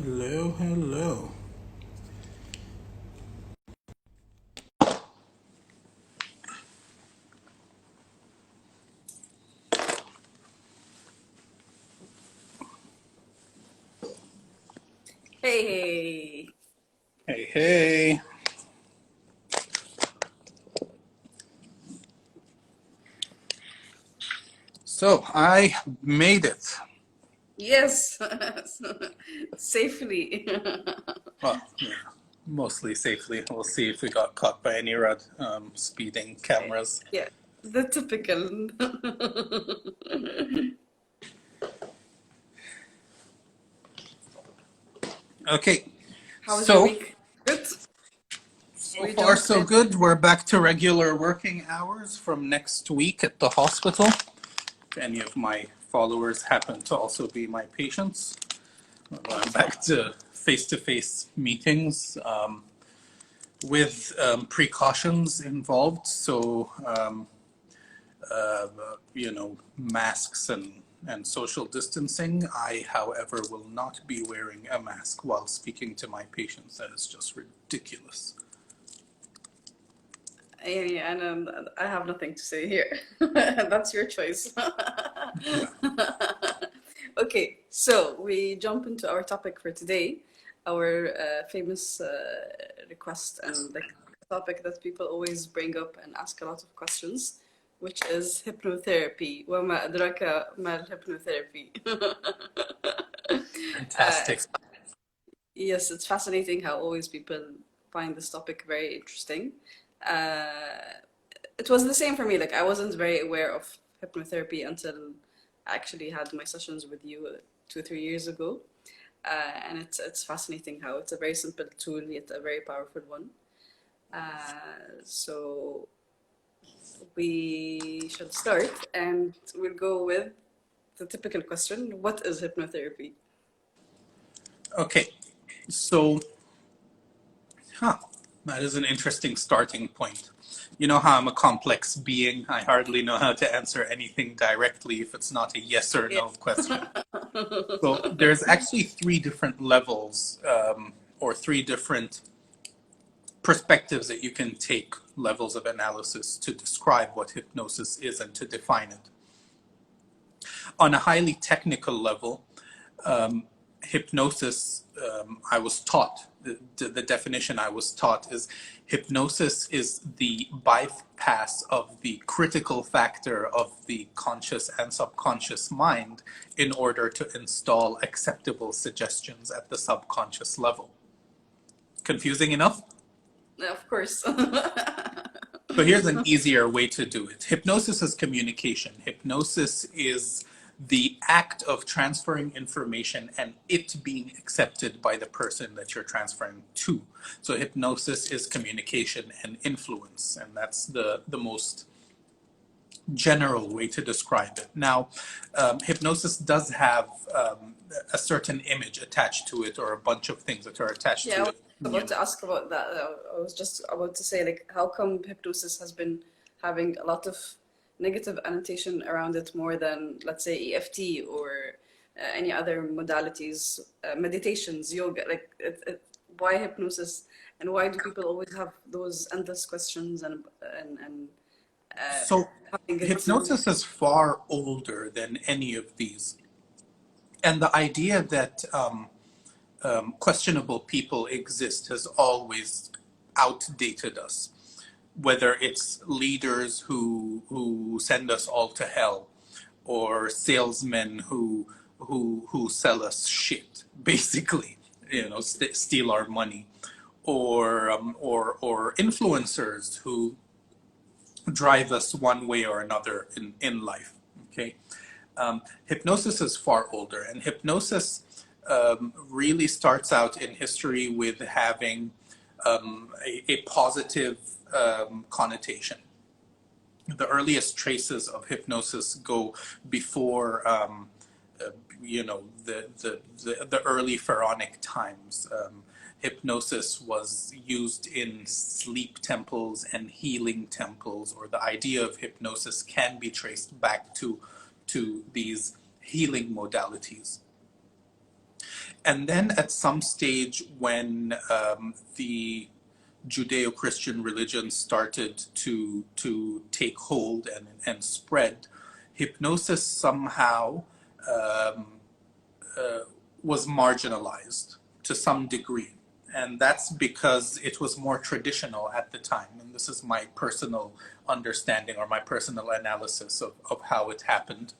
Hello, hello. Hey, Hey, hey. So I made it. yes, safely. Well, yeah, mostly safely. We'll see if we got caught by any speeding cameras. Yeah, the typical. Okay, How was your so week? Good. so We far jumped so in. good. We're back to regular working hours from next week at the hospital. If any of my followers happen to also be my patients, we're going back to face meetings. With precautions involved. So, masks and social distancing. I, however, will not be wearing a mask while speaking to my patients. That is just ridiculous. Yeah, and I have nothing to say here. That's your choice. Yeah. Okay, so we jump into our topic for today, our famous request and the topic that people always bring up and ask a lot of questions, which is hypnotherapy. وما أدراك ما الhypnotherapy. Fantastic. It's yes, it's fascinating how always people find this topic very interesting. Uh, it was the same for me. Like I wasn't very aware of hypnotherapy until I actually had my sessions with you 2 or 3 years ago. And it's fascinating how it's a very simple tool yet a very powerful one. So we shall start, and we'll go with the typical question: what is hypnotherapy? Okay. So, huh, that is an interesting starting point. You know how I'm a complex being. I hardly know how to answer anything directly if it's not a yes or Yeah. no question. So there's actually three different levels, or three different perspectives that you can take, levels of analysis to describe what hypnosis is and to define it. On a highly technical level, hypnosis, I was taught, the definition I was taught is hypnosis is the bypass of the critical factor of the conscious and subconscious mind in order to install acceptable suggestions at the subconscious level. Confusing enough? Of course. So here's an easier way to do it. Hypnosis is communication. Hypnosis is the act of transferring information and it being accepted by the person that you're transferring to. So hypnosis is communication and influence, and that's the most general way to describe it. Now, hypnosis does have a certain image attached to it, or a bunch of things that are attached Yeah, I to was it. about to ask about that. I was just about to say, like, how come hypnosis has been having a lot of negative annotation around it more than, let's say, EFT or any other modalities, meditations, yoga? Like, why hypnosis, and why do people always have those endless questions and uh, So having it? hypnosis is far older than any of these. And the idea that questionable people exist has always outdated us. Whether it's leaders who send us all to hell, or salesmen who sell us shit, basically, steal our money, or influencers who drive us one way or another in life. Okay, hypnosis is far older, and hypnosis really starts out in history with having a positive connotation. The earliest traces of hypnosis go before uh, the early pharaonic times. Hypnosis was used in sleep temples and healing temples, or the idea of hypnosis can be traced back to these healing modalities. And then at some stage when the Judeo-Christian religion started to take hold and spread, hypnosis somehow um, was marginalized to some degree. And that's because it was more traditional at the time. And this is my personal understanding or my personal analysis of how it happened.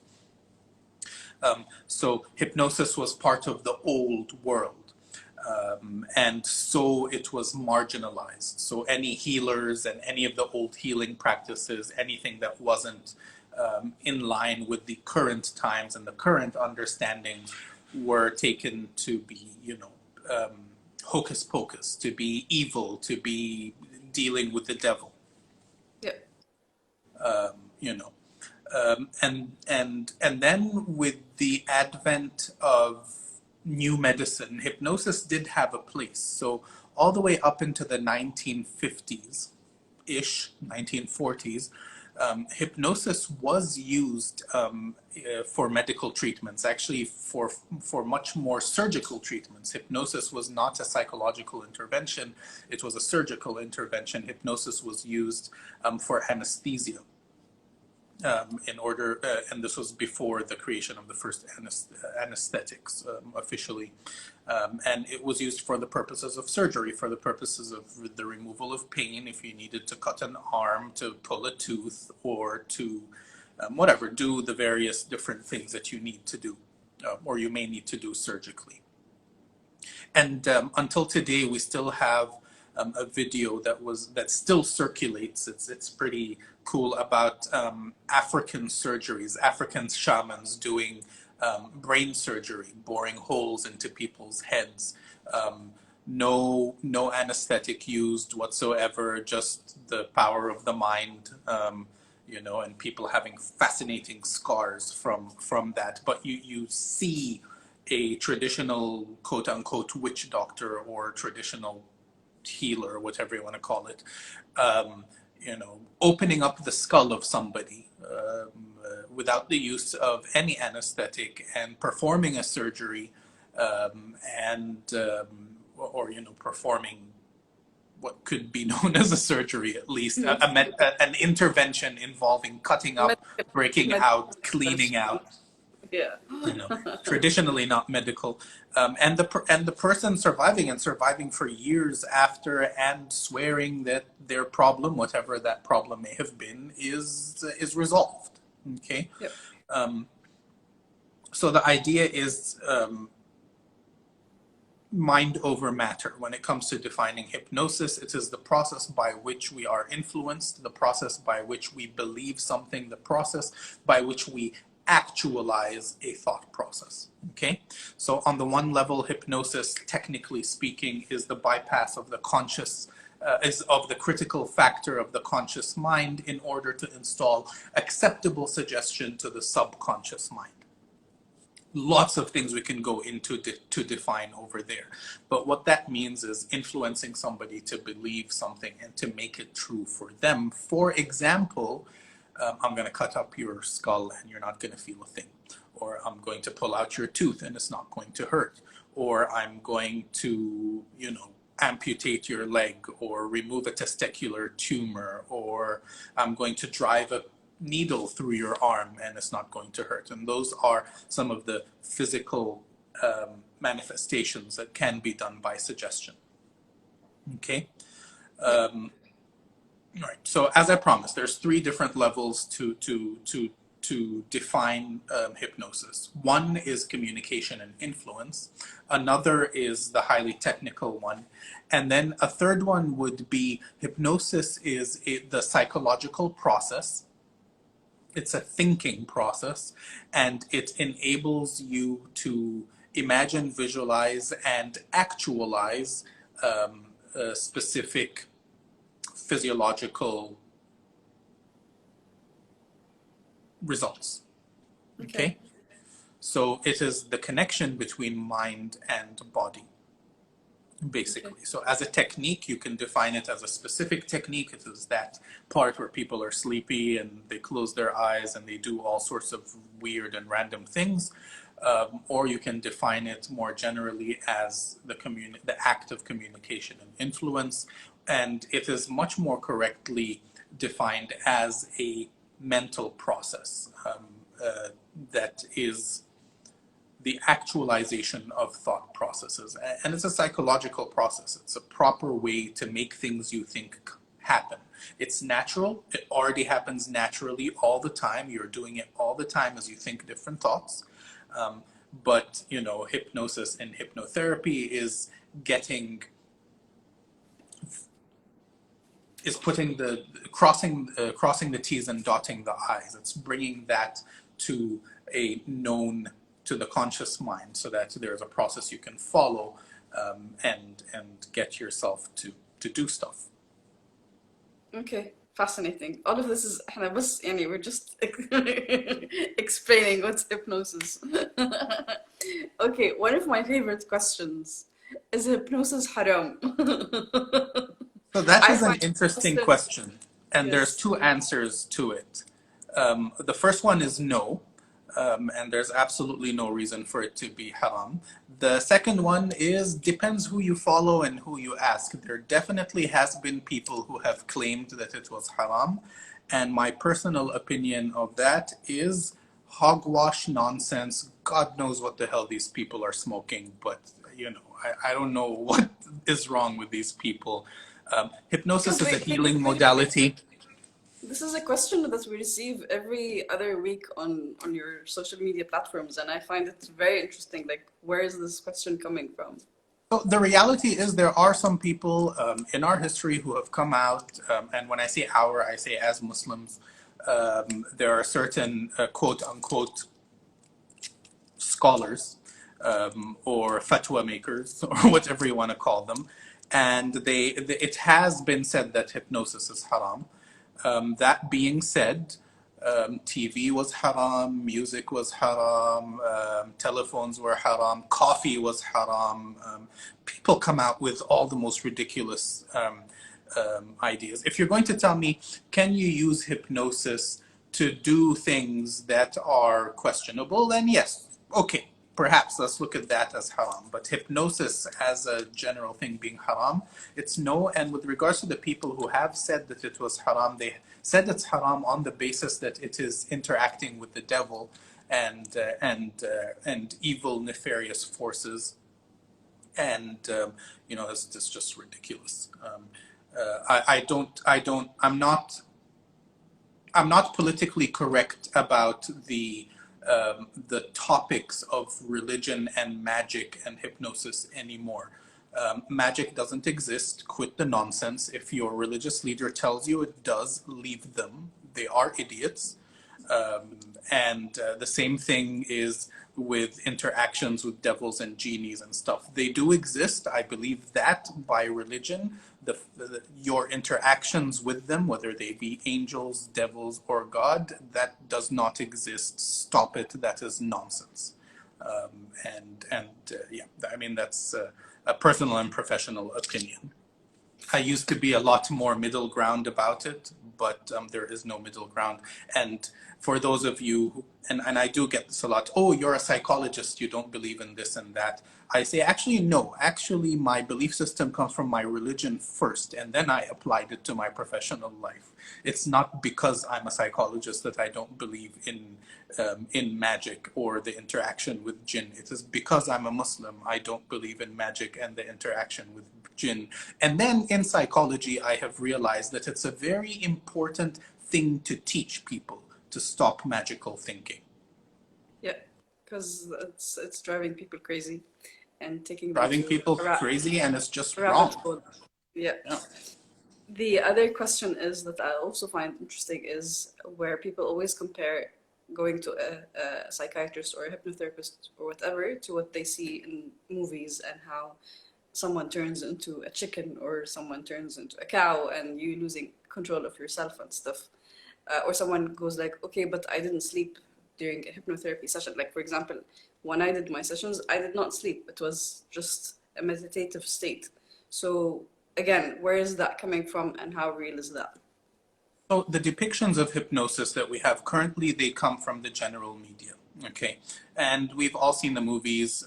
So hypnosis was part of the old world. And so it was marginalized. So any healers and any of the old healing practices, anything that wasn't in line with the current times and the current understandings were taken to be, hocus pocus, to be evil, to be dealing with the devil, Yeah. you know. And then with the advent of new medicine, hypnosis did have a place. So all the way up into the 1950s ish, 1940s, hypnosis was used for medical treatments, actually for much more surgical treatments. Hypnosis was not a psychological intervention, it was a surgical intervention. Hypnosis was used for anesthesia. In order, and this was before the creation of the first anesthetics officially, and it was used for the purposes of surgery, for the purposes of the removal of pain, if you needed to cut an arm, to pull a tooth, or to whatever, do the various different things that you need to do, or you may need to do surgically. And until today, we still have a video that still circulates. It's pretty cool, about African surgeries, African shamans doing brain surgery, boring holes into people's heads. No anesthetic used whatsoever, just the power of the mind. And people having fascinating scars from that. But you see a traditional quote unquote witch doctor or traditional healer, whatever you want to call it, opening up the skull of somebody without the use of any anesthetic and performing a surgery, or performing what could be known as a surgery, at least an intervention involving cutting up, breaking out, cleaning out. Yeah. Traditionally not medical, and the person surviving for years after, and swearing that their problem, whatever that problem may have been, is resolved. Okay. Yep. So the idea is mind over matter. When it comes to defining hypnosis, it is the process by which we are influenced, the process by which we believe something, the process by which we actualize a thought process. Okay, so on the one level, hypnosis, technically speaking, is the bypass of the conscious, is of the critical factor of the conscious mind in order to install acceptable suggestion to the subconscious mind. Lots of things we can go into to define over there. But what that means is influencing somebody to believe something and to make it true for them. For example, I'm going to cut up your skull and you're not going to feel a thing. Or I'm going to pull out your tooth and it's not going to hurt. Or I'm going to, amputate your leg, or remove a testicular tumor, or I'm going to drive a needle through your arm and it's not going to hurt. And those are some of the physical manifestations that can be done by suggestion. Okay. Right. So as I promised, there's 3 different levels to define hypnosis. One is communication and influence. Another is the highly technical one. And then a third one would be hypnosis is the psychological process. It's a thinking process, and it enables you to imagine, visualize, and actualize specific physiological results. Okay? So it is the connection between mind and body, basically. Okay. So as a technique, you can define it as a specific technique. It is that part where people are sleepy and they close their eyes and they do all sorts of weird and random things. or you can define it more generally as the act of communication and influence. And it is much more correctly defined as a mental process that is the actualization of thought processes. And it's a psychological process. It's a proper way to make things you think happen. It's natural. It already happens naturally all the time. You're doing it all the time as you think different thoughts. But, you know, hypnosis and hypnotherapy is putting the crossing the T's and dotting the I's. It's bringing that to to the conscious mind, so that there's a process you can follow and get yourself to do stuff. Okay, fascinating. All of this is احنا بس يعني we're just explaining what's hypnosis. Okay, one of my favorite questions is hypnosis haram? So that I is an find interesting Muslims, question, and there's yes. two answers to it. The first one is no, and there's absolutely no reason for it to be haram. The second one is depends who you follow and who you ask. There definitely has been people who have claimed that it was haram, and my personal opinion of that is hogwash nonsense. God knows what the hell these people are smoking, but you know, I don't know what is wrong with these people. Hypnosis Because is a healing modality. this is a question that we receive every other week on your social media platforms, and I find it very interesting. Like, where is this question coming from? So the reality is there are some people in our history who have come out, and when I say our, I say as Muslims, there are certain quote unquote scholars or fatwa makers or whatever you want to call them, and it has been said that hypnosis is haram. That being said, TV was haram, music was haram, telephones were haram, coffee was haram. People come out with all the most ridiculous ideas. If you're going to tell me, can you use hypnosis to do things that are questionable, then yes, okay, perhaps let's look at that as haram. But hypnosis as a general thing being haram, it's no. And with regards to the people who have said that it was haram, they said it's haram on the basis that it is interacting with the devil and evil, nefarious forces. And you know, it's just ridiculous. I'm not politically correct about the topics of religion and magic and hypnosis anymore. Magic doesn't exist. Quit the nonsense. If your religious leader tells you it does, leave them. They are idiots. And the same thing is with interactions with devils and genies and stuff. They do exist. I believe that by religion, your interactions with them, whether they be angels, devils, or God, that does not exist. Stop it. That is nonsense. Yeah, I mean, that's a personal and professional opinion. I used to be a lot more middle ground about it, but there is no middle ground. And for those of you, and I do get this a lot, oh, you're a psychologist, you don't believe in this and that. I say, actually, no. Actually, my belief system comes from my religion first, and then I applied it to my professional life. It's not because I'm a psychologist that I don't believe in magic or the interaction with jinn. It is because I'm a Muslim, I don't believe in magic and the interaction with jinn. And then in psychology, I have realized that it's a very important thing to teach people to stop magical thinking. Yeah, because it's driving people crazy and taking them Driving to people a crazy, and it's just rabbit wrong. hole. Yeah. Yeah. The other question is that I also find interesting is where people always compare going to a psychiatrist or a hypnotherapist or whatever to what they see in movies, and how someone turns into a chicken or someone turns into a cow and you losing control of yourself and stuff. Or someone goes like, okay, but I didn't sleep during a hypnotherapy session. Like, for example, when I did my sessions, I did not sleep. It was just a meditative state. So again, where is that coming from and how real is that? So the depictions of hypnosis that we have currently, they come from the general media. Okay, and we've all seen the movies.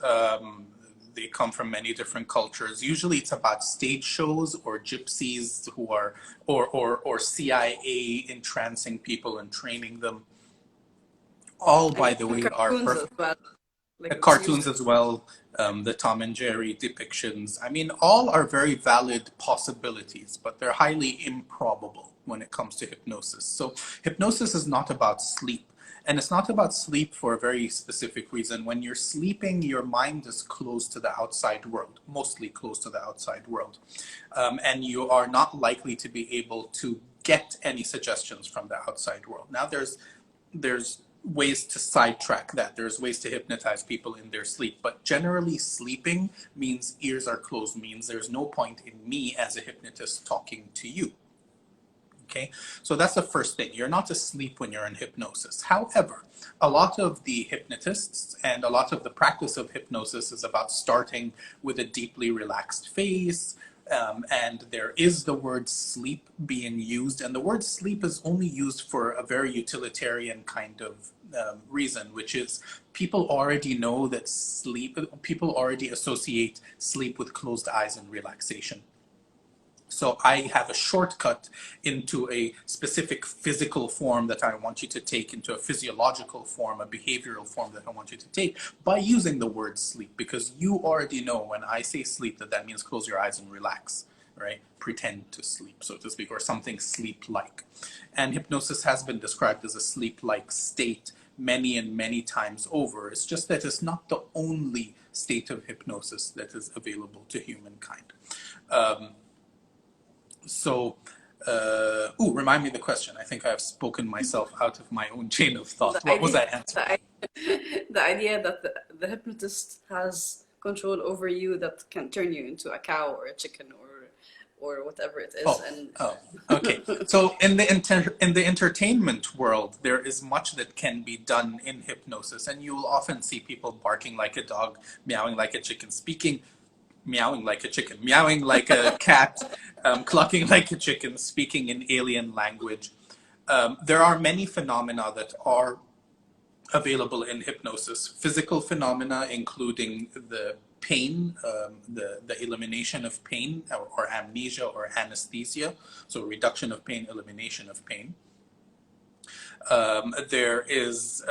They come from many different cultures. Usually, it's about stage shows or gypsies who are, or CIA entrancing people and training them. All, And by the way, are cartoons as perfect. well. Like it's used. Cartoons as well, the Tom and Jerry depictions. I mean, all are very valid possibilities, but they're highly improbable when it comes to hypnosis. So, hypnosis is not about sleep. And it's not about sleep for a very specific reason. When you're sleeping, your mind is close to the outside world, mostly close to the outside world. And you are not likely to be able to get any suggestions from the outside world. Now, there's ways to sidetrack that. There's ways to hypnotize people in their sleep, but generally sleeping means ears are closed, means there's no point in me as a hypnotist talking to you. Okay, so that's the first thing. You're not asleep when you're in hypnosis. However, a lot of the hypnotists and a lot of the practice of hypnosis is about starting with a deeply relaxed face. And there is the word sleep being used, and the word sleep is only used for a very utilitarian kind of reason, which is people already know that people already associate sleep with closed eyes and relaxation. So I have a shortcut into a specific physical form that I want you to take, into a physiological form, a behavioral form that I want you to take by using the word sleep, because you already know when I say sleep that means close your eyes and relax, right? Pretend to sleep, so to speak, or something sleep-like. And hypnosis has been described as a sleep-like state many and many times over. It's just that it's not the only state of hypnosis that is available to humankind. So, remind me the question. I think I've spoken myself out of my own chain of thought. The What was idea, that answer? the, the idea that the hypnotist has control over you that can turn you into a cow or a chicken or whatever it is. Oh, And okay. So in the entertainment world, there is much that can be done in hypnosis, and you will often see people barking like a dog, meowing like a chicken, meowing like a chicken, meowing like a cat, clucking like a chicken, speaking in alien language. There are many phenomena that are available in hypnosis. Physical phenomena, including the pain, the elimination of pain, or amnesia or anesthesia. So reduction of pain, elimination of pain. There's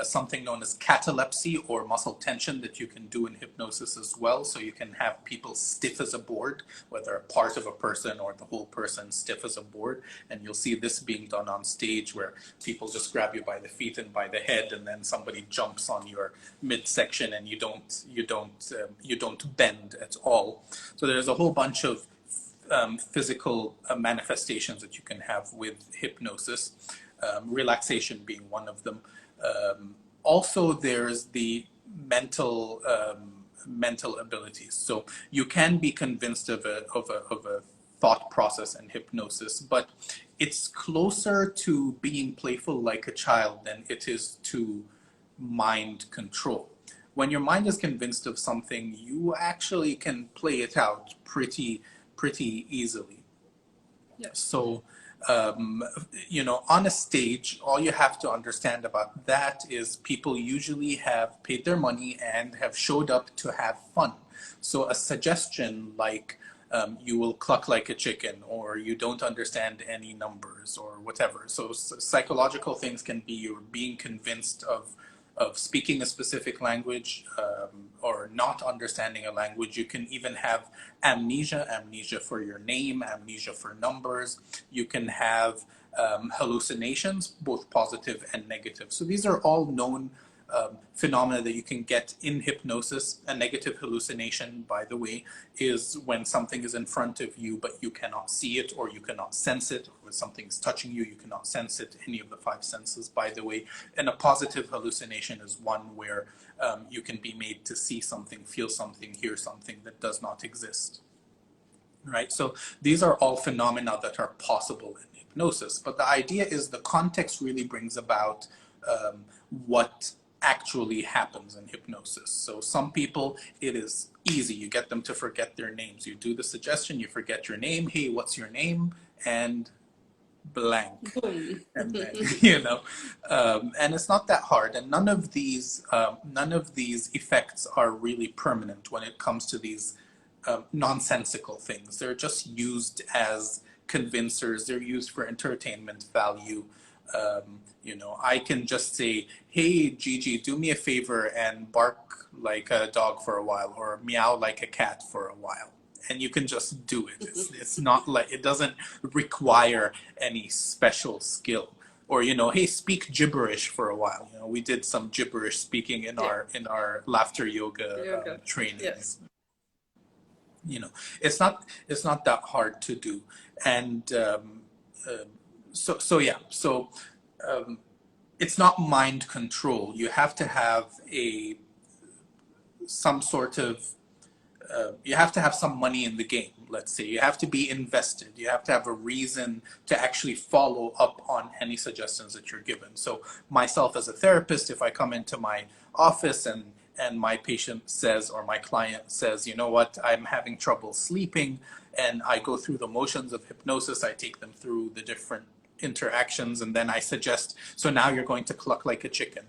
something known as catalepsy or muscle tension that you can do in hypnosis as well. So you can have people stiff as a board, whether a part of a person or the whole person stiff as a board. And you'll see this being done on stage where people just grab you by the feet and by the head, and then somebody jumps on your midsection and you don't bend at all. So there's a whole bunch of physical manifestations that you can have with hypnosis, relaxation being one of them. Also, there's the mental abilities. So you can be convinced of a thought process in hypnosis, but it's closer to being playful like a child than it is to mind control. When your mind is convinced of something, you actually can play it out pretty easily. yeah, So, on a stage, all you have to understand about that is people usually have paid their money and have showed up to have fun. So a suggestion like you will cluck like a chicken, or you don't understand any numbers, or whatever. So psychological things can be you're being convinced of speaking a specific language, or not understanding a language. You can even have amnesia for your name, amnesia for numbers. You can have hallucinations, both positive and negative. So these are all known phenomena that you can get in hypnosis. A negative hallucination, by the way, is when something is in front of you, but you cannot see it, or you cannot sense it, or when something is touching you, you cannot sense it, any of the five senses, by the way. And a positive hallucination is one where you can be made to see something, feel something, hear something that does not exist. Right? So these are all phenomena that are possible in hypnosis. But the idea is the context really brings about what actually happens in hypnosis. So some people, it is easy. You get them to forget their names. You do the suggestion, you forget your name. Hey, what's your name? And blank. Boom. And then and it's not that hard, and none of these effects are really permanent when it comes to these nonsensical things. They're just used as convincers. They're used for entertainment value. I can just say, hey Gigi, do me a favor and bark like a dog for a while, or meow like a cat for a while, and you can just do it. It's not like, it doesn't require any special skill. Or hey, speak gibberish for a while. We did some gibberish speaking in Yeah. our laughter yoga Yoga. Yeah. trainings. It's not that hard to do. And so it's not mind control. You have to have a some sort of you have to have some money in the game. Let's say you have to be invested. You have to have a reason to actually follow up on any suggestions that you're given. So myself as a therapist, if I come into my office and my patient says, or my client says, you know what, I'm having trouble sleeping, and I go through the motions of hypnosis, I take them through the different interactions, and then I suggest, so now you're going to cluck like a chicken.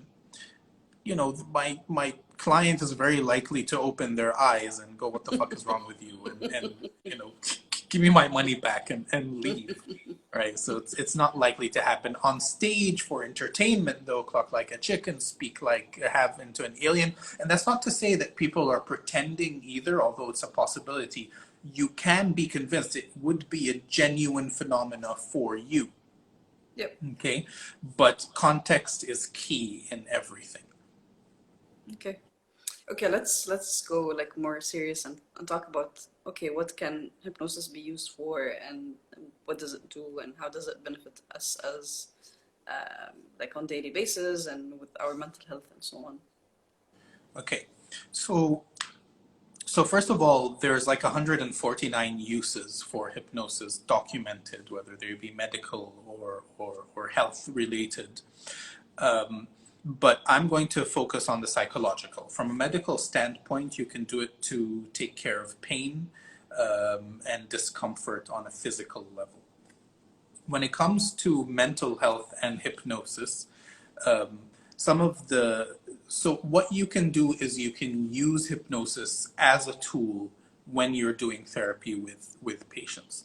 My client is very likely to open their eyes and go, what the fuck is wrong with you? And give me my money back and leave. Right? So it's not likely to happen. On stage for entertainment, though, cluck like a chicken, speak like, have into an alien. And that's not to say that people are pretending either, although it's a possibility. You can be convinced it would be a genuine phenomena for you. Yep. Okay? But context is key in everything. Okay, let's go like more serious and talk about, okay, what can hypnosis be used for, and what does it do, and how does it benefit us as like on daily basis and with our mental health and so on. Okay, so first of all, there's like 149 uses for hypnosis documented, whether they be medical or health related. But I'm going to focus on the psychological. From a medical standpoint, you can do it to take care of pain and discomfort on a physical level. When it comes to mental health and hypnosis, so what you can do is you can use hypnosis as a tool when you're doing therapy with patients.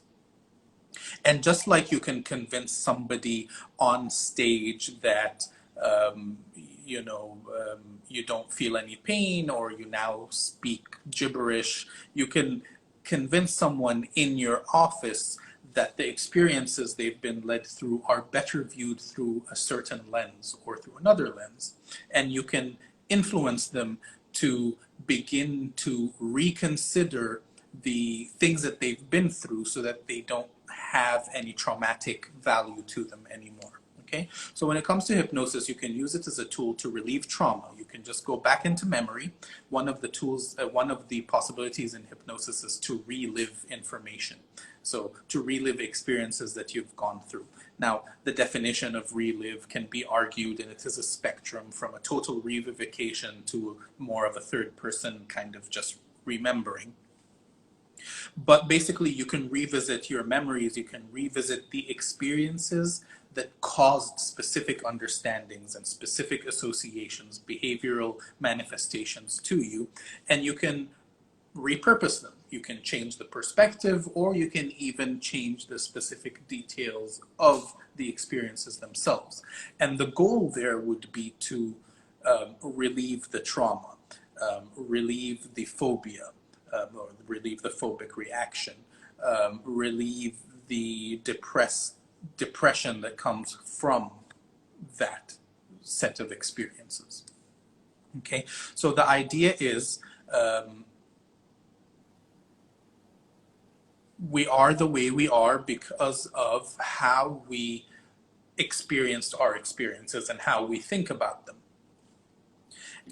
And just like you can convince somebody on stage that you don't feel any pain, or you now speak gibberish, you can convince someone in your office that the experiences they've been led through are better viewed through a certain lens or through another lens. And you can influence them to begin to reconsider the things that they've been through so that they don't have any traumatic value to them anymore. Okay? So when it comes to hypnosis, you can use it as a tool to relieve trauma. You can just go back into memory. One of the possibilities in hypnosis is to relive information. So to relive experiences that you've gone through. Now, the definition of relive can be argued, and it is a spectrum from a total revivification to more of a third person kind of just remembering. But basically, you can revisit your memories, you can revisit the experiences that caused specific understandings and specific associations, behavioral manifestations to you, and you can repurpose them. You can change the perspective, or you can even change the specific details of the experiences themselves. And the goal there would be to relieve the trauma, relieve the phobia, or relieve the phobic reaction, relieve the depression that comes from that set of experiences. Okay, so the idea is we are the way we are because of how we experienced our experiences and how we think about them.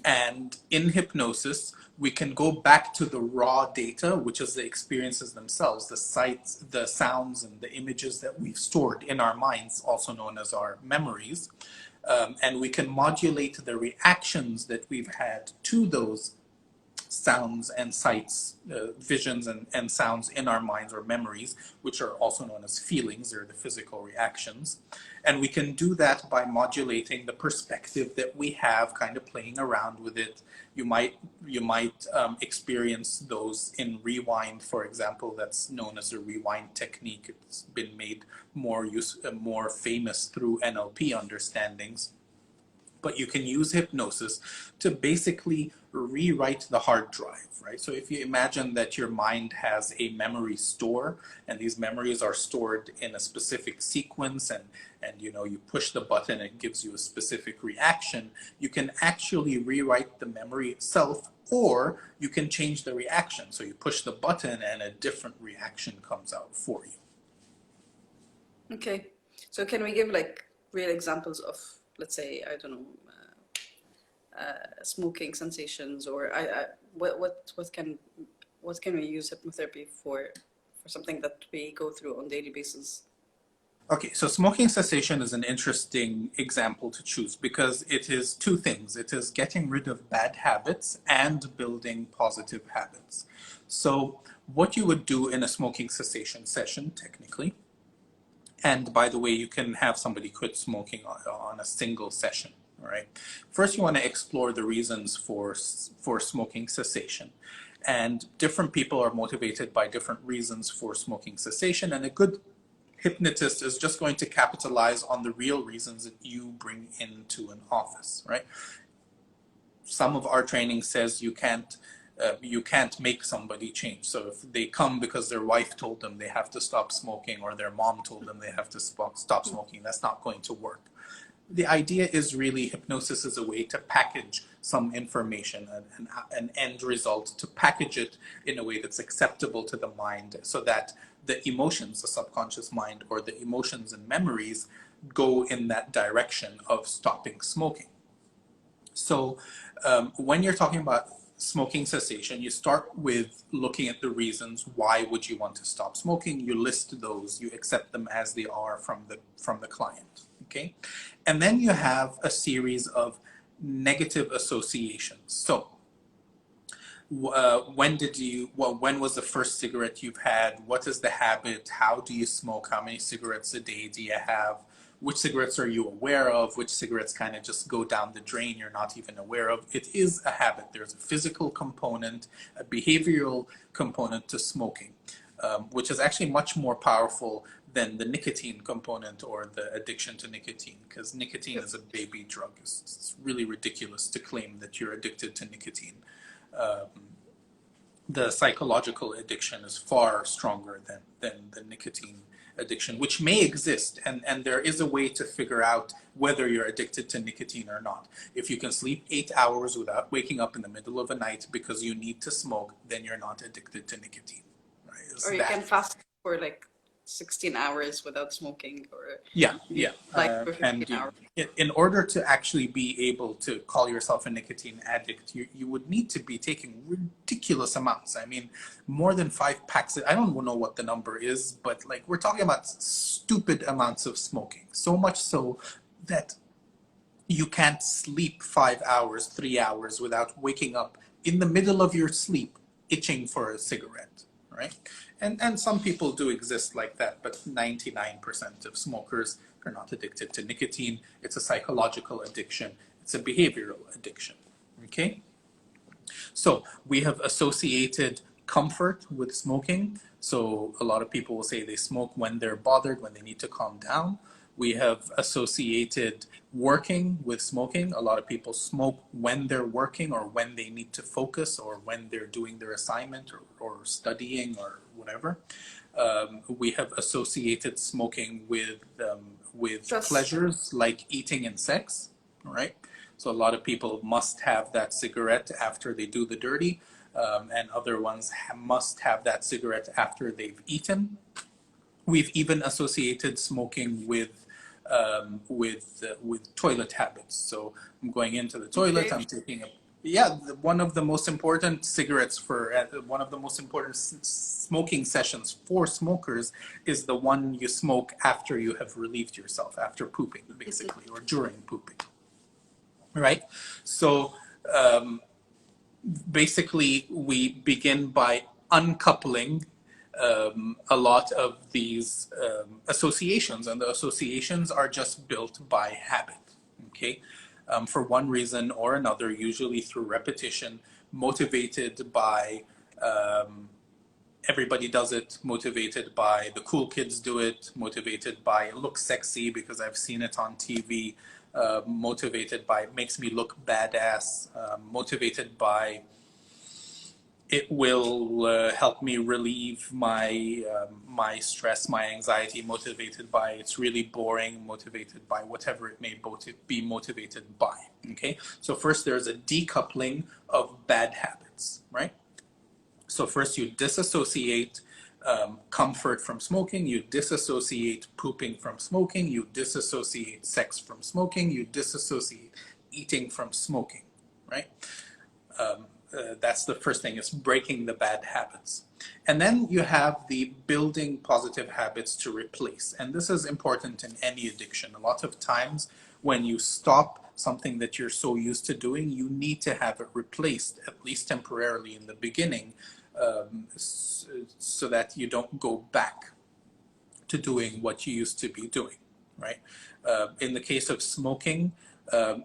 And in hypnosis, we can go back to the raw data, which is the experiences themselves, the sights, the sounds, and the images that we've stored in our minds, also known as our memories. And we can modulate the reactions that we've had to those sounds and sights, visions and sounds in our minds or memories, which are also known as feelings. They're the physical reactions. And we can do that by modulating the perspective that we have, kind of playing around with it. You might experience those in rewind, for example. That's known as a rewind technique. It's been made more famous through NLP understandings. But you can use hypnosis to basically rewrite the hard drive, right? So if you imagine that your mind has a memory store, and these memories are stored in a specific sequence, and you know, you push the button, it gives you a specific reaction, you can actually rewrite the memory itself, or you can change the reaction. So you push the button and a different reaction comes out for you. Okay, so can we give like real examples of, let's say, I don't know, smoking sensations, or what can we use hypnotherapy for something that we go through on a daily basis? Okay, so smoking cessation is an interesting example to choose because it is two things. It is getting rid of bad habits and building positive habits. So what you would do in a smoking cessation session, technically, and by the way, you can have somebody quit smoking on a single session, all right? First, you want to explore the reasons for smoking cessation. And different people are motivated by different reasons for smoking cessation, and a good hypnotist is just going to capitalize on the real reasons that you bring into an office, right? Some of our training says you can't make somebody change. So if they come because their wife told them they have to stop smoking, or their mom told them they have to stop smoking, that's not going to work. The idea is really hypnosis is a way to package some information, an end result, to package it in a way that's acceptable to the mind, so that the emotions, the subconscious mind, or the emotions and memories go in that direction of stopping smoking. So when you're talking about smoking cessation, you start with looking at the reasons why would you want to stop smoking. You list those, you accept them as they are from the client, okay? And then you have a series of negative associations. So when was the first cigarette you've had? What is the habit? How do you smoke? How many cigarettes a day do you have? Which cigarettes are you aware of? Which cigarettes kind of just go down the drain, you're not even aware of? It is a habit. There's a physical component, a behavioral component to smoking, which is actually much more powerful than the nicotine component or the addiction to nicotine, because nicotine is a baby drug. It's really ridiculous to claim that you're addicted to nicotine. The psychological addiction is far stronger than the nicotine addiction, which may exist, and there is a way to figure out whether you're addicted to nicotine or not. If you can sleep 8 hours without waking up in the middle of the night because you need to smoke, then you're not addicted to nicotine. Right? Or you can fast for like 16 hours without smoking, or for 15 hours. In order to actually be able to call yourself a nicotine addict, you would need to be taking ridiculous amounts. I mean, more than 5 packs. I don't know what the number is, but like, we're talking about stupid amounts of smoking. So much so that you can't sleep 5 hours, 3 hours without waking up in the middle of your sleep itching for a cigarette, right? And some people do exist like that, but 99% of smokers are not addicted to nicotine. It's a psychological addiction. It's a behavioral addiction, okay? So we have associated comfort with smoking. So a lot of people will say they smoke when they're bothered, when they need to calm down. We have associated working with smoking. A lot of people smoke when they're working, or when they need to focus, or when they're doing their assignment, or studying, or whatever. We have associated smoking with pleasures like eating and sex, right? So a lot of people must have that cigarette after they do the dirty, and other ones must have that cigarette after they've eaten. We've even associated smoking with toilet habits. So I'm going into the toilet, I'm taking one of the most important cigarettes for one of the most important smoking sessions for smokers is the one you smoke after you have relieved yourself, after pooping, basically, or during pooping, right? So basically we begin by uncoupling a lot of these associations, and the associations are just built by habit. Okay, for one reason or another, usually through repetition, motivated by everybody does it, motivated by the cool kids do it, motivated by it looks sexy because I've seen it on TV, motivated by it makes me look badass, motivated by it will help me relieve my stress, my anxiety, motivated by it's really boring, motivated by whatever it may be motivated by. Okay, so first there's a decoupling of bad habits, right? So first you disassociate comfort from smoking, you disassociate pooping from smoking, you disassociate sex from smoking, you disassociate eating from smoking, right? That's the first thing, is breaking the bad habits. And then you have the building positive habits to replace. And this is important in any addiction. A lot of times when you stop something that you're so used to doing, you need to have it replaced, at least temporarily in the beginning, so that you don't go back to doing what you used to be doing, right? In the case of smoking,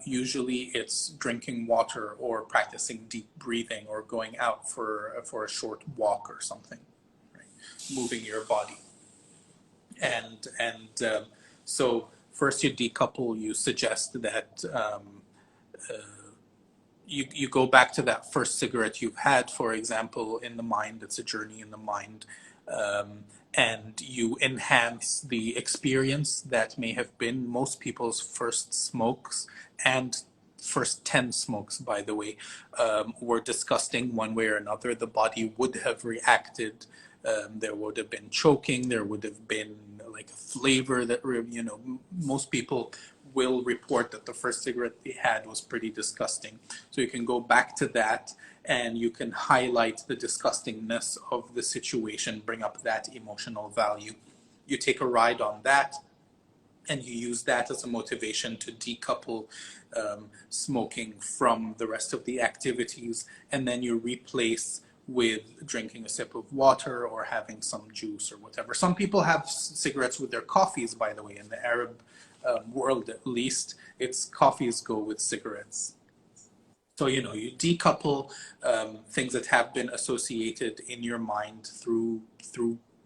usually it's drinking water or practicing deep breathing or going out for a short walk or something, right? Moving your body. And so first you decouple, you suggest that you go back to that first cigarette you've had, for example, in the mind. It's a journey in the mind. And you enhance the experience that may have been most people's first smokes, and first 10 smokes, by the way, were disgusting one way or another. The body would have reacted. There would have been choking. There would have been like a flavor that, most people will report that the first cigarette they had was pretty disgusting. So you can go back to that and you can highlight the disgustingness of the situation, bring up that emotional value. You take a ride on that and you use that as a motivation to decouple smoking from the rest of the activities, and then you replace with drinking a sip of water or having some juice or whatever. Some people have cigarettes with their coffees, by the way. In the Arab world, at least, it's coffees go with cigarettes. So, you decouple things that have been associated in your mind through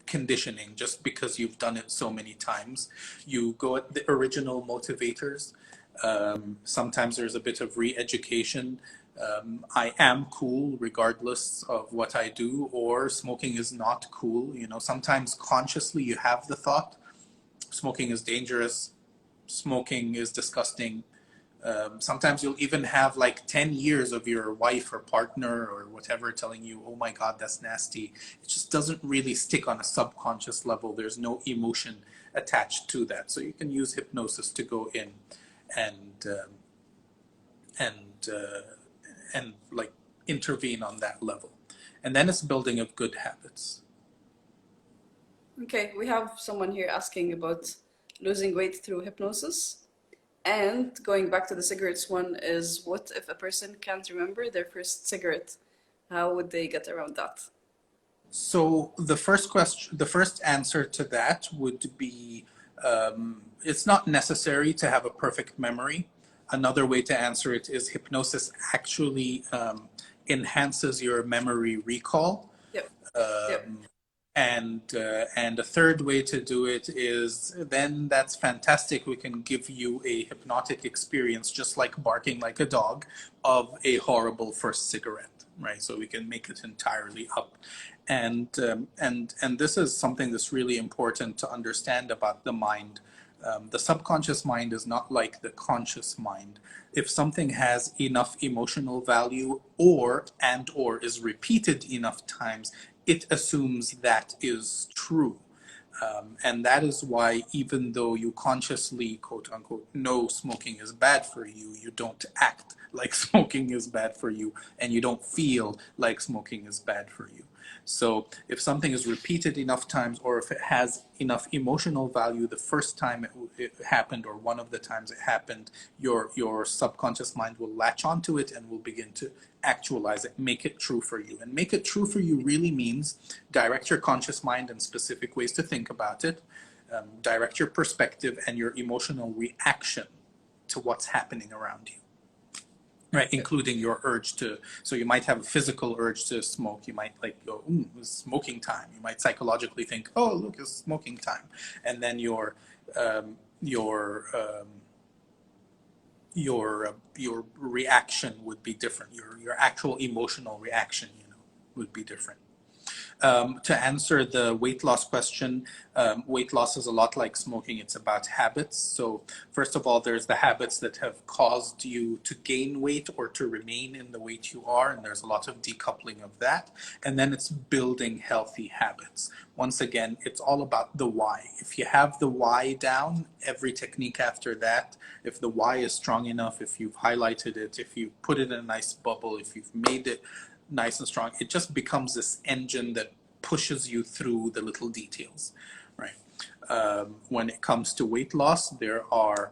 conditioning, just because you've done it so many times. You go at the original motivators. Sometimes there's a bit of re-education. I am cool regardless of what I do, or smoking is not cool. Sometimes consciously you have the thought, smoking is dangerous, smoking is disgusting. Sometimes you'll even have like 10 years of your wife or partner or whatever telling you, oh my God, that's nasty. It just doesn't really stick on a subconscious level. There's no emotion attached to that. So you can use hypnosis to go in and and like intervene on that level. And then it's building of good habits. Okay, we have someone here asking about losing weight through hypnosis. And going back to the cigarettes one, is what if a person can't remember their first cigarette? How would they get around that? So the first answer to that would be, it's not necessary to have a perfect memory. Another way to answer it is hypnosis actually enhances your memory recall. Yep. Yep. And a third way to do it is, then that's fantastic. We can give you a hypnotic experience, just like barking like a dog, of a horrible first cigarette, right? So we can make it entirely up. And this is something that's really important to understand about the mind. The subconscious mind is not like the conscious mind. If something has enough emotional value or is repeated enough times, it assumes that is true. And that is why, even though you consciously, quote unquote, know smoking is bad for you, you don't act like smoking is bad for you, and you don't feel like smoking is bad for you. So if something is repeated enough times, or if it has enough emotional value the first time it happened, or one of the times it happened, your subconscious mind will latch onto it and will begin to actualize it, make it true for you. And make it true for you really means direct your conscious mind in specific ways to think about it, direct your perspective and your emotional reaction to what's happening around you. Right, including your urge to, so you might have a physical urge to smoke. You might like go, it's smoking time. You might psychologically think, oh, look, it's smoking time. And then um, your, um, your reaction would be different. Your actual emotional reaction, would be different. To answer the weight loss question, weight loss is a lot like smoking. It's about habits. So first of all, there's the habits that have caused you to gain weight or to remain in the weight you are, and there's a lot of decoupling of that. And then it's building healthy habits. Once again, it's all about the why. If you have the why down, every technique after that, if the why is strong enough, if you've highlighted it, if you put it in a nice bubble, if you've made it nice and strong, it just becomes this engine that pushes you through the little details, right? When it comes to weight loss, there are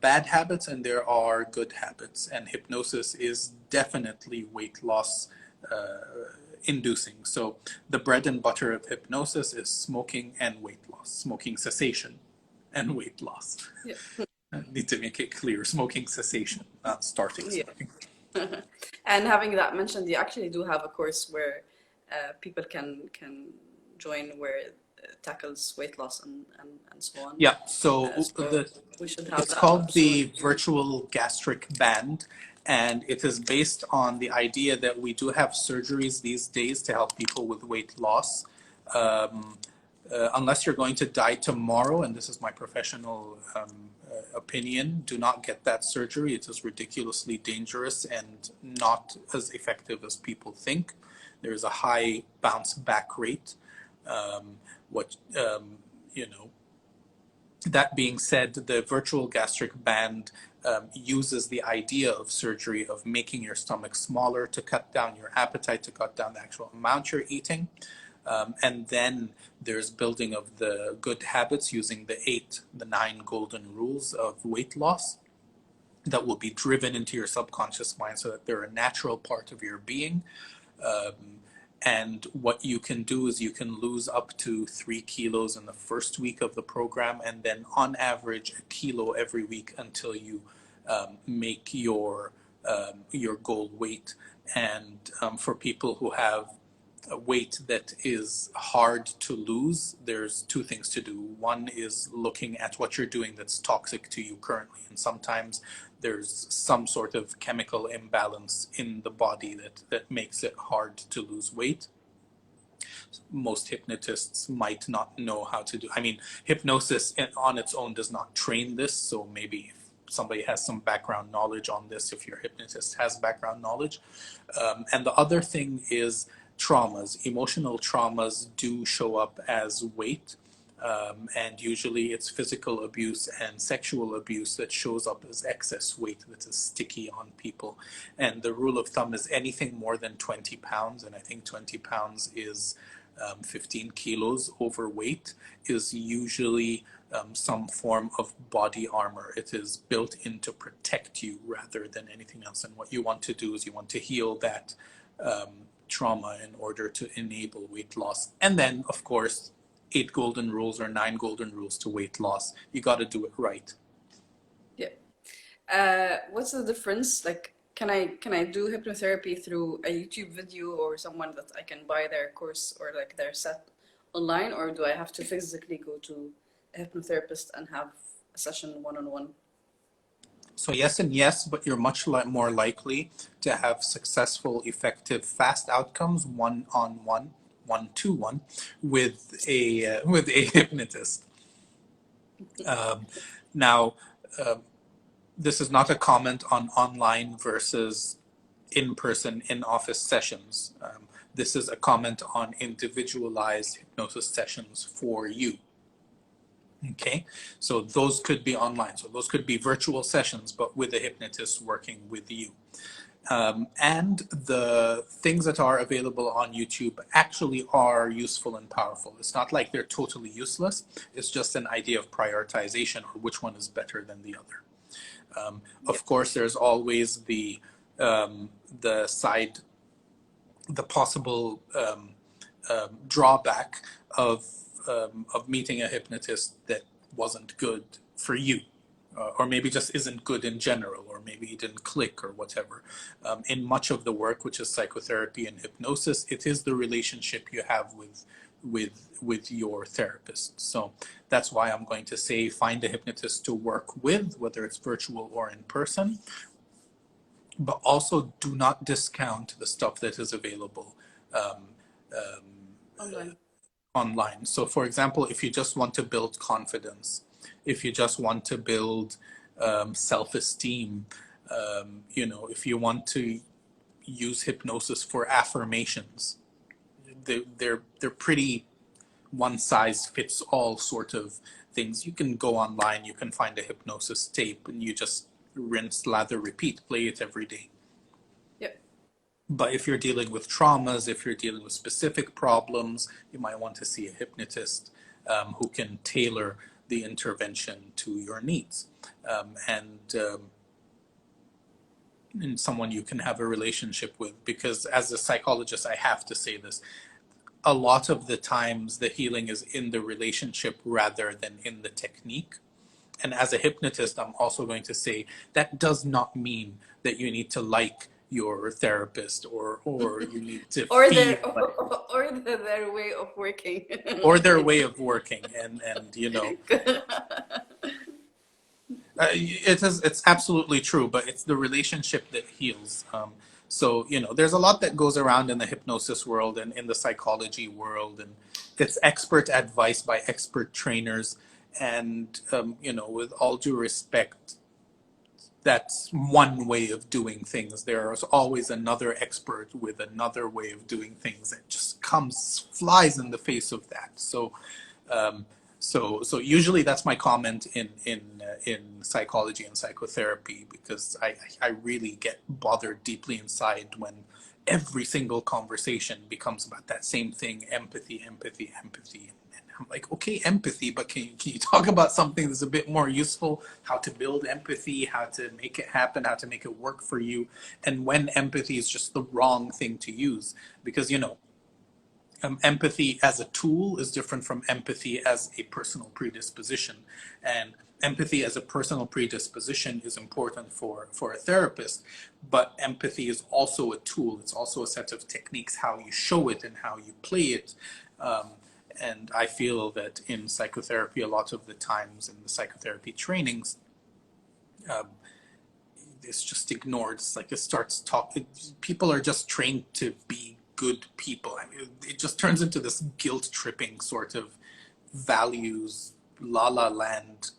bad habits and there are good habits, and hypnosis is definitely weight loss inducing. So the bread and butter of hypnosis is smoking and weight loss, smoking cessation and weight loss. Yeah. I need to make it clear, smoking cessation, not starting Yeah. smoking. And having that mentioned, you actually do have a course where people can join where it tackles weight loss and so on. Yeah, so So we should have it's that called up soon. the virtual gastric band, and it is based on the idea that we do have surgeries these days to help people with weight loss. Unless you're going to die tomorrow, and this is my professional opinion, do not get that surgery. It is ridiculously dangerous and not as effective as people think. There is a high bounce back rate. What you know. That being said, the virtual gastric band uses the idea of surgery of making your stomach smaller to cut down your appetite, to cut down the actual amount you're eating. And then there's building of the good habits using the 9 golden rules of weight loss that will be driven into your subconscious mind so that they're a natural part of your being. And what you can do is you can lose up to 3 kilos in the first week of the program, and then on average a kilo every week until you make your goal weight. And for people who have a weight that is hard to lose, there's 2 things to do. One is looking at what you're doing that's toxic to you currently, and sometimes there's some sort of chemical imbalance in the body that makes it hard to lose weight. Most hypnotists might not know how to do. I mean, hypnosis on its own does not train this, so maybe if somebody has some background knowledge on this, if your hypnotist has background knowledge. And the other thing is traumas. Emotional traumas do show up as weight. And usually it's physical abuse and sexual abuse that shows up as excess weight that is sticky on people. And the rule of thumb is anything more than 20 pounds, and I think 20 pounds is 15 kilos overweight, is usually some form of body armor. It is built in to protect you rather than anything else. And what you want to do is you want to heal that trauma in order to enable weight loss. And then, of course, 8 golden rules or 9 golden rules to weight loss. You got to do it right. Yeah. What's the difference? Like, can I do hypnotherapy through a YouTube video or someone that I can buy their course or like their set online, or do I have to physically go to a hypnotherapist and have a session one-on-one? So yes and yes, but you're much more likely to have successful, effective, fast outcomes one-on-one, one-to-one, with a hypnotist. Now, this is not a comment on online versus in-person, in-office sessions. This is a comment on individualized hypnosis sessions for you. Okay, so those could be online. So those could be virtual sessions, but with a hypnotist working with you. And the things that are available on YouTube actually are useful and powerful. It's not like they're totally useless. It's just an idea of prioritization or which one is better than the other. Yeah. Of course, there's always the side, the possible drawback of meeting a hypnotist that wasn't good for you, or maybe just isn't good in general, or maybe you didn't click or whatever. In much of the work, which is psychotherapy and hypnosis, it is the relationship you have with your therapist. So that's why I'm going to say find a hypnotist to work with, whether it's virtual or in person. But also do not discount the stuff that is available Online. online. So, for example, if you just want to build confidence, if you just want to build self-esteem, if you want to use hypnosis for affirmations, they're pretty one size fits all sort of things. You can go online, you can find a hypnosis tape, and you just rinse, lather, repeat, play it every day. Yep. But if you're dealing with traumas, if you're dealing with specific problems, you might want to see a hypnotist who can tailor the intervention to your needs. And someone you can have a relationship with. Because as a psychologist, I have to say this. A lot of the times the healing is in the relationship rather than in the technique. And as a hypnotist, I'm also going to say that does not mean that you need to like your therapist or you need to Or feel their like, or their way of working. or their way of working. And it's absolutely true, but it's the relationship that heals. So there's a lot that goes around in the hypnosis world and in the psychology world, and it's expert advice by expert trainers. And with all due respect, that's one way of doing things. There's always another expert with another way of doing things that just flies in the face of that. So usually that's my comment in psychology and psychotherapy, because I really get bothered deeply inside when every single conversation becomes about that same thing: empathy, empathy, empathy. And I'm like, okay, empathy, but can you talk about something that's a bit more useful? How to build empathy, how to make it happen, how to make it work for you, and when empathy is just the wrong thing to use, because empathy as a tool is different from empathy as a personal predisposition. And empathy as a personal predisposition is important for a therapist, but empathy is also a tool. It's also a set of techniques, how you show it and how you play it. And I feel that in psychotherapy, a lot of the times in the psychotherapy trainings, it's just ignored. It's like it starts talking. People are just trained to be good people. I mean, it just turns into this guilt tripping sort of values, la la land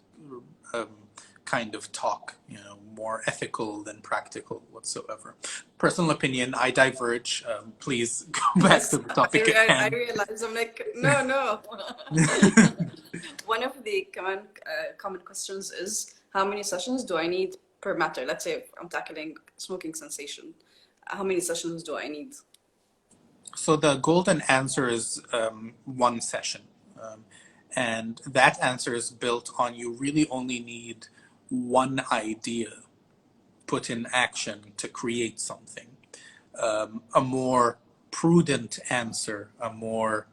kind of talk, more ethical than practical whatsoever. Personal opinion, I diverge. Please go back Yes, to the topic at I hand. realize. I'm like, no. One of the common questions is, how many sessions do I need per matter? Let's say if I'm tackling smoking cessation, how many sessions do I need? So the golden answer is one session. And that answer is built on you really only need one idea put in action to create something. A more prudent answer, a more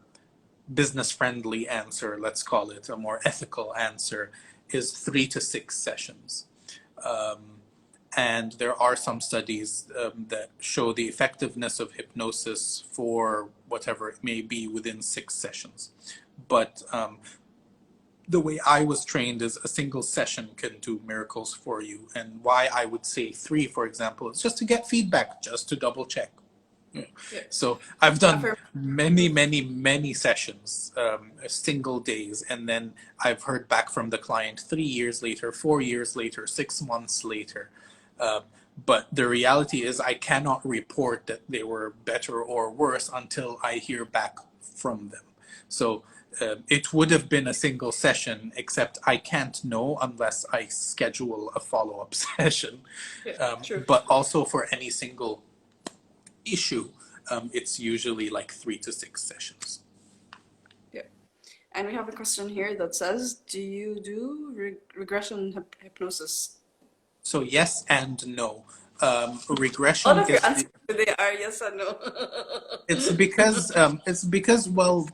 business-friendly answer, let's call it, a more ethical answer, is 3 to 6 sessions. And there are some studies that show the effectiveness of hypnosis for whatever it may be within 6 sessions. But the way I was trained is a single session can do miracles for you. And why I would say 3, for example, is just to get feedback, just to double check. Yeah. Yeah. So I've done For many sessions, single days, and then I've heard back from the client 3 years later, 4 years later, 6 months later. But the reality is I cannot report that they were better or worse until I hear back from them. So it would have been a single session, except I can't know unless I schedule a follow-up session. Yeah, true. But also for any single issue, it's usually like 3 to 6 sessions. Yeah. And we have a question here that says, do you do regression hypnosis? So yes and no. All Regression of your is answers today are yes and no. it's because well,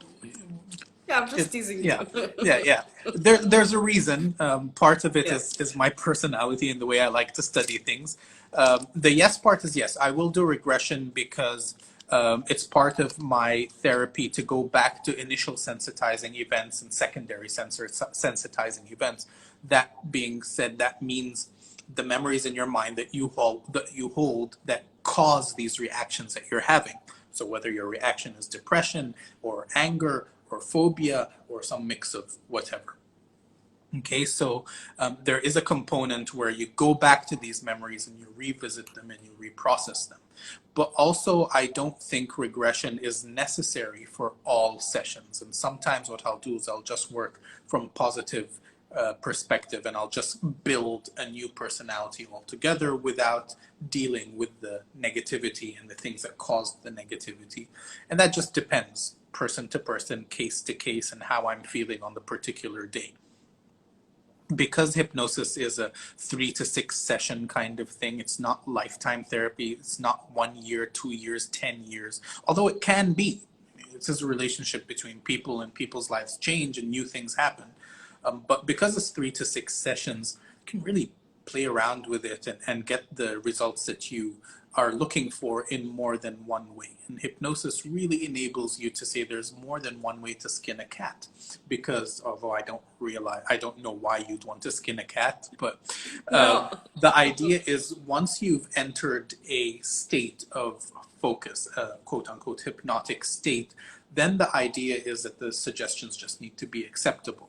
Yeah, I'm just it, teasing yeah, you. yeah. There's a reason. Part of it Yeah. is my personality and the way I like to study things. The yes part is yes. I will do regression because it's part of my therapy to go back to initial sensitizing events and secondary sensitizing events. That being said, that means the memories in your mind that you hold that cause these reactions that you're having. So whether your reaction is depression or anger or phobia or some mix of whatever. Okay, so there is a component where you go back to these memories and you revisit them and you reprocess them. But also, I don't think regression is necessary for all sessions. And sometimes what I'll do is I'll just work from a positive perspective and I'll just build a new personality altogether without dealing with the negativity and the things that caused the negativity. And that just depends person to person, case to case, and how I'm feeling on the particular day. Because hypnosis is a 3 to 6 session kind of thing, it's not lifetime therapy. It's not 1 year, 2 years, 10 years, although it can be. It's just a relationship between people and people's lives change and new things happen. But because it's 3 to 6 sessions, you can really play around with it and get the results that you are looking for in more than one way. And hypnosis really enables you to say there's more than one way to skin a cat. Because although I don't know why you'd want to skin a cat, but No. the idea is once you've entered a state of focus, a quote unquote hypnotic state, then the idea is that the suggestions just need to be acceptable.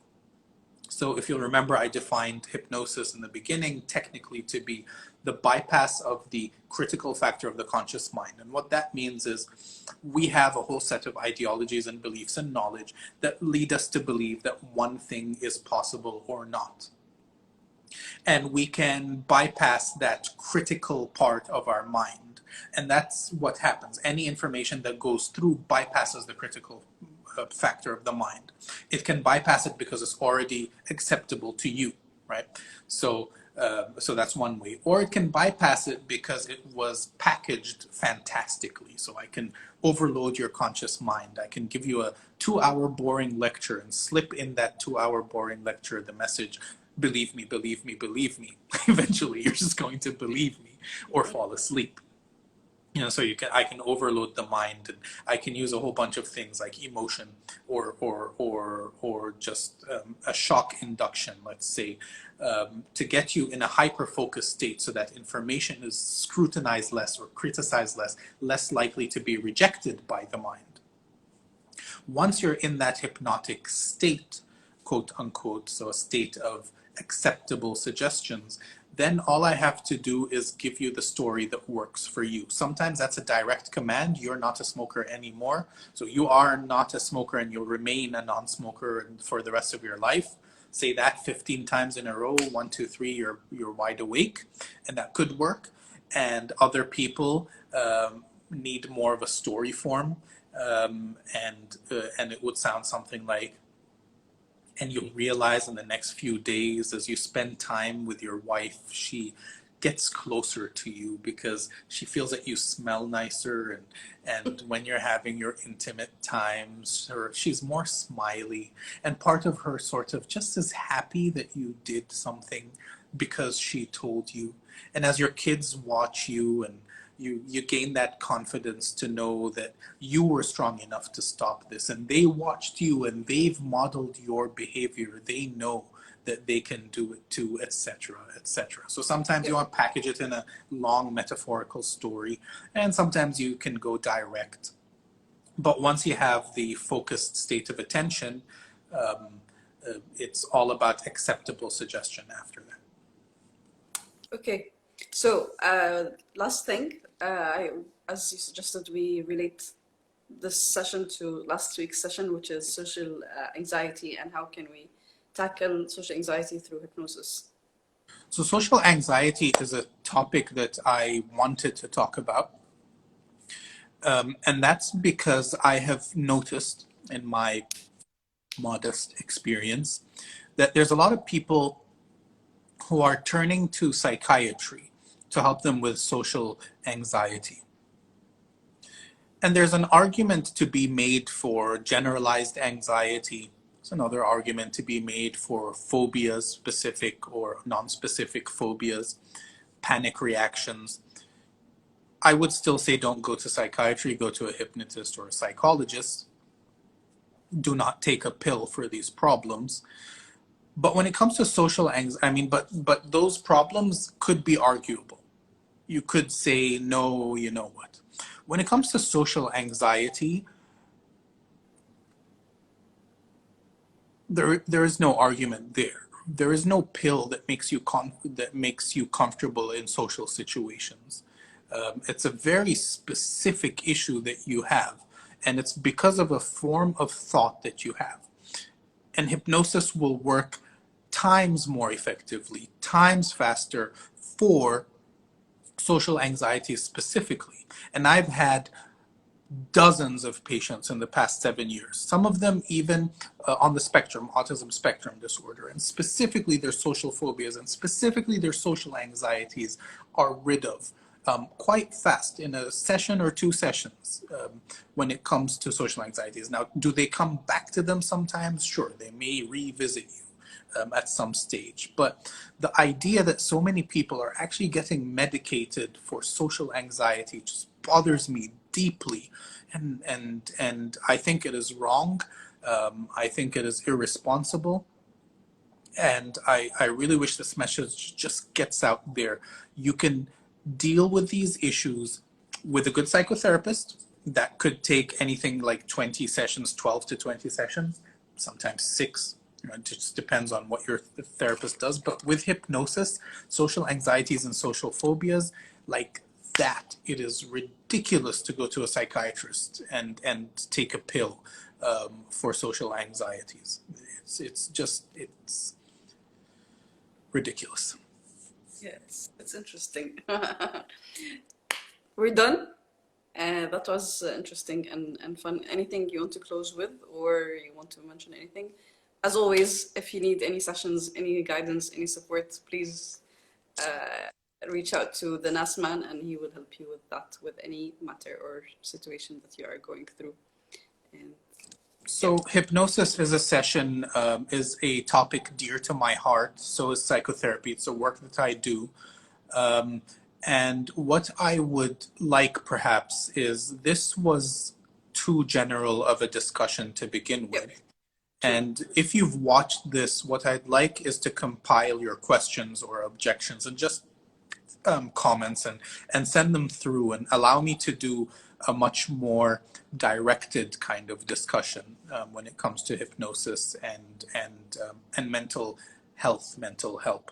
So if you'll remember, I defined hypnosis in the beginning technically to be the bypass of the critical factor of the conscious mind. And what that means is we have a whole set of ideologies and beliefs and knowledge that lead us to believe that one thing is possible or not. And we can bypass that critical part of our mind. And that's what happens. Any information that goes through bypasses the critical factor of the mind. It can bypass it because it's already acceptable to you, right? So that's one way. Or it can bypass it because it was packaged fantastically. So I can overload your conscious mind. I can give you a 2 hour boring lecture and slip in that 2 hour boring lecture the message, believe me, believe me, believe me. Eventually, you're just going to believe me or fall asleep. So I can overload the mind, and I can use a whole bunch of things like emotion or just a shock induction, let's say, to get you in a hyper focused state so that information is scrutinized less or criticized less likely to be rejected by the mind. Once you're in that hypnotic state, quote unquote, so a state of acceptable suggestions, then all I have to do is give you the story that works for you. Sometimes that's a direct command. You're not a smoker anymore. So you are not a smoker and you'll remain a non-smoker for the rest of your life. Say that 15 times in a row, 1, 2, 3, you're wide awake, and that could work. And other people need more of a story form, and it would sound something like, and you'll realize in the next few days as you spend time with your wife, she gets closer to you because she feels that you smell nicer, and when you're having your intimate times, she's more smiley, and part of her sort of just as happy that you did something because she told you. And as your kids watch you, and you gain that confidence to know that you were strong enough to stop this, and they watched you and they've modeled your behavior, they know that they can do it too, etc., etc. So sometimes you want to package it in a long metaphorical story, and sometimes you can go direct. But once you have the focused state of attention, it's all about acceptable suggestion after that. Okay. So, last thing, as you suggested, we relate this session to last week's session, which is social anxiety, and how can we tackle social anxiety through hypnosis. So social anxiety is a topic that I wanted to talk about. And that's because I have noticed in my modest experience that there's a lot of people who are turning to psychiatry to help them with social anxiety. And there's an argument to be made for generalized anxiety. There's another argument to be made for phobias, specific or non-specific phobias, panic reactions. I would still say don't go to psychiatry, go to a hypnotist or a psychologist. Do not take a pill for these problems. But when it comes to social anxiety, I mean, but those problems could be arguable. You could say, no, you know what? When it comes to social anxiety, there is no argument there. There is no pill that makes you comfortable in social situations. It's a very specific issue that you have, and it's because of a form of thought that you have. And hypnosis will work times more effectively, times faster for social anxiety specifically. And I've had dozens of patients in the past 7 years, some of them even on the spectrum, autism spectrum disorder, and specifically their social phobias and specifically their social anxieties are rid of quite fast in a session or 2 sessions when it comes to social anxieties. Now, do they come back to them sometimes? Sure, they may revisit you. At some stage. But the idea that so many people are actually getting medicated for social anxiety just bothers me deeply. And I think it is wrong. I think it is irresponsible. And I really wish this message just gets out there. You can deal with these issues with a good psychotherapist. That could take anything like 20 sessions, 12 to 20 sessions, sometimes 6. It just depends on what your therapist does. But with hypnosis, social anxieties and social phobias, like that, it is ridiculous to go to a psychiatrist and take a pill for social anxieties. It's ridiculous. Yeah, it's interesting. We're done. That was interesting and fun. Anything you want to close with, or you want to mention anything? As always, if you need any sessions, any guidance, any support, please reach out to the NAS man and he will help you with that, with any matter or situation that you are going through. And So hypnosis is a session, is a topic dear to my heart. So is psychotherapy. It's a work that I do. And what I would like perhaps is this was too general of a discussion to begin with. yep, And if you've watched this, what I'd like is to compile your questions or objections and just comments and send them through and allow me to do a much more directed kind of discussion when it comes to hypnosis and mental health, mental help.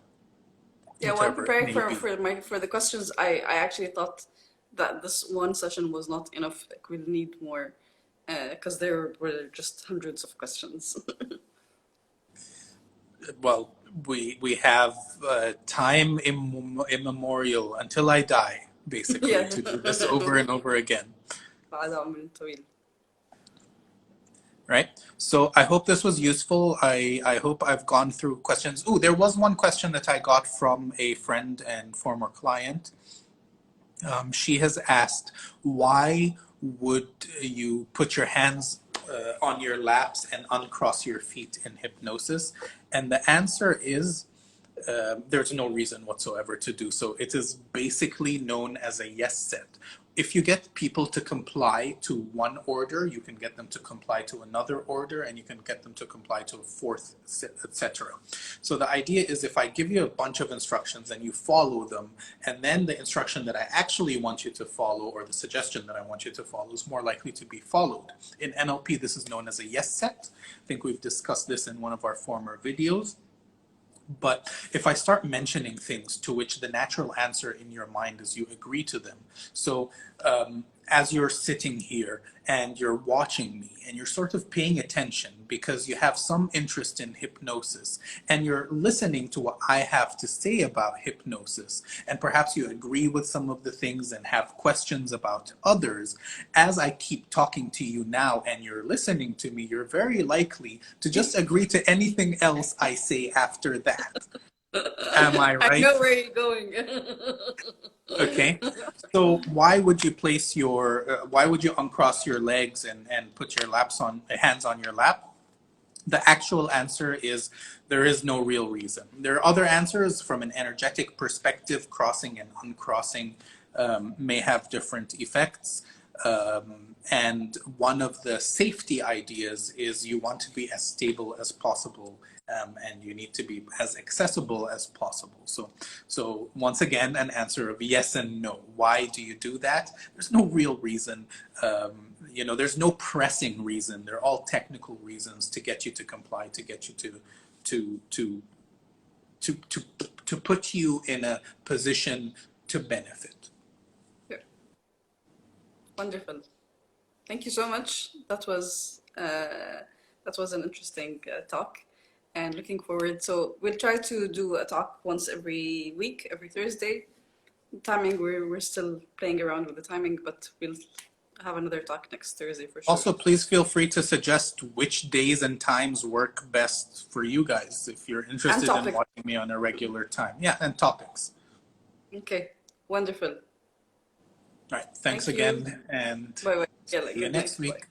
yeah. While Whatever it preparing may be. for the questions, I actually thought that this one session was not enough. Like we'll need more because there were just hundreds of questions. Well, we have time immemorial until I die, basically, yeah. to do this over and over again. بعد عمر طويل. Right? So I hope this was useful. I hope I've gone through questions. Oh, there was one question that I got from a friend and former client. She has asked, why would you put your hands on your laps and uncross your feet in hypnosis? And the answer is, there's no reason whatsoever to do so. It is basically known as a yes set. If you get people to comply to one order, you can get them to comply to another order, and you can get them to comply to a fourth, etc. So the idea is, if I give you a bunch of instructions and you follow them, and then the instruction that I actually want you to follow, or the suggestion that I want you to follow, is more likely to be followed. In NLP, this is known as a yes set. I think we've discussed this in one of our former videos. But if I start mentioning things to which the natural answer in your mind is you agree to them. So as you're sitting here and you're watching me and you're sort of paying attention because you have some interest in hypnosis and you're listening to what I have to say about hypnosis, and perhaps you agree with some of the things and have questions about others, as I keep talking to you now and you're listening to me, you're very likely to just agree to anything else I say after that. Am I I right? know where you're going. Okay. So why would you place why would you uncross your legs and put your hands on your lap? The actual answer is there is no real reason. There are other answers from an energetic perspective. Crossing and uncrossing may have different effects. And one of the safety ideas is you want to be as stable as possible, and you need to be as accessible as possible. So once again, an answer of yes and no. Why do you do that? There's no real reason. There's no pressing reason. They're all technical reasons to get you to comply, to get you to put you in a position to benefit. Yeah. Wonderful. Thank you so much. That was an interesting talk, and looking forward. So we'll try to do a talk once every week, every Thursday. Timing, we're still playing around with the timing, but we'll have another talk next Thursday for sure. Also, please feel free to suggest which days and times work best for you guys if you're interested in watching me on a regular time. Yeah, and topics. Okay, wonderful. All right, thanks again, and bye. see you next week.